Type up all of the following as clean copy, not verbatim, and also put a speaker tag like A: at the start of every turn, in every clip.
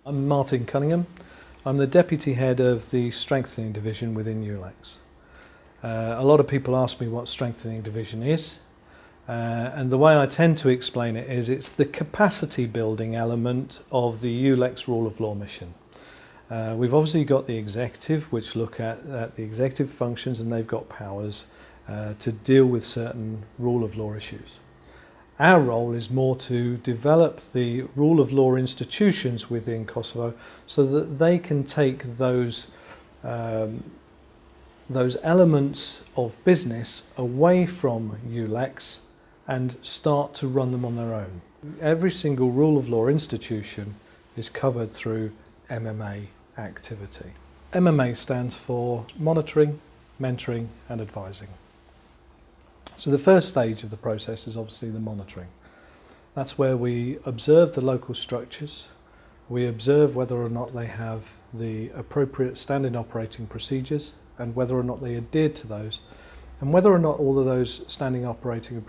A: I'm Martin Cunningham. I'm the Deputy Head of the Strengthening Division within EULEX. A lot of people ask me what Strengthening Division is, and the way I tend to explain it is it's the capacity building element of the EULEX Rule of Law mission. We've obviously got the executive, which look at the executive functions, and they've got powers to deal with certain rule of law issues. Our role is more to develop the rule of law institutions within Kosovo so that they can take those elements of business away from EULEX and start to run them on their own. Every single rule of law institution is covered through MMA activity. MMA stands for monitoring, mentoring and advising. So the first stage of the process is obviously the monitoring. That's where we observe the local structures, we observe whether or not they have the appropriate standing operating procedures and whether or not they adhere to those, and whether or not all of those standing operating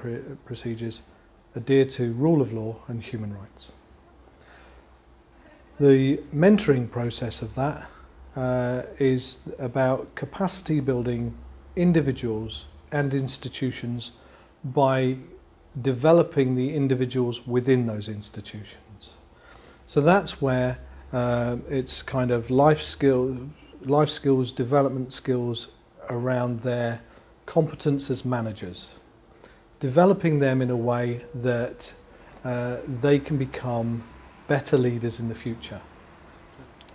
A: procedures adhere to rule of law and human rights. The mentoring process of that is about capacity building individuals and institutions by developing the individuals within those institutions. So that's where it's kind of life skills, development skills around their competence as managers, developing them in a way that they can become better leaders in the future.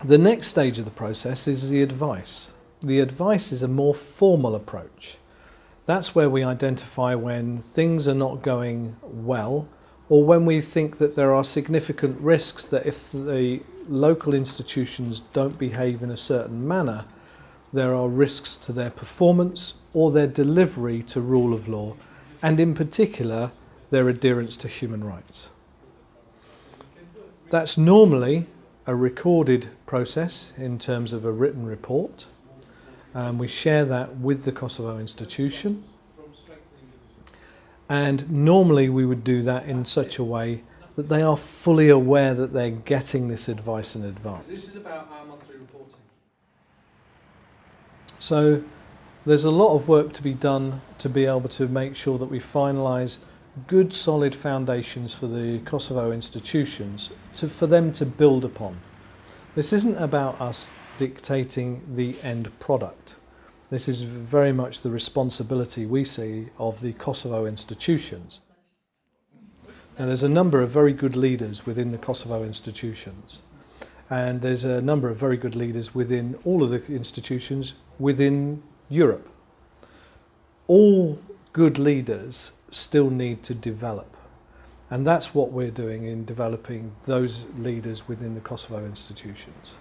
A: The next stage of the process is the advice. The advice is a more formal approach. That's where we identify when things are not going well, or when we think that there are significant risks that if the local institutions don't behave in a certain manner, there are risks to their performance or their delivery to rule of law, and in particular, their adherence to human rights. That's normally a recorded process in terms of a written report. We share that with the Kosovo institution, and normally we would do that in such a way that they are fully aware that they're getting this advice in advance.
B: This is about our monthly reporting.
A: So there's a lot of work to be done to be able to make sure that we finalise good solid foundations for the Kosovo institutions for them to build upon. This isn't about us dictating the end product. This is very much the responsibility we see of the Kosovo institutions. Now, there's a number of very good leaders within the Kosovo institutions, and there's a number of very good leaders within all of the institutions within Europe. All good leaders still need to develop, and that's what we're doing in developing those leaders within the Kosovo institutions.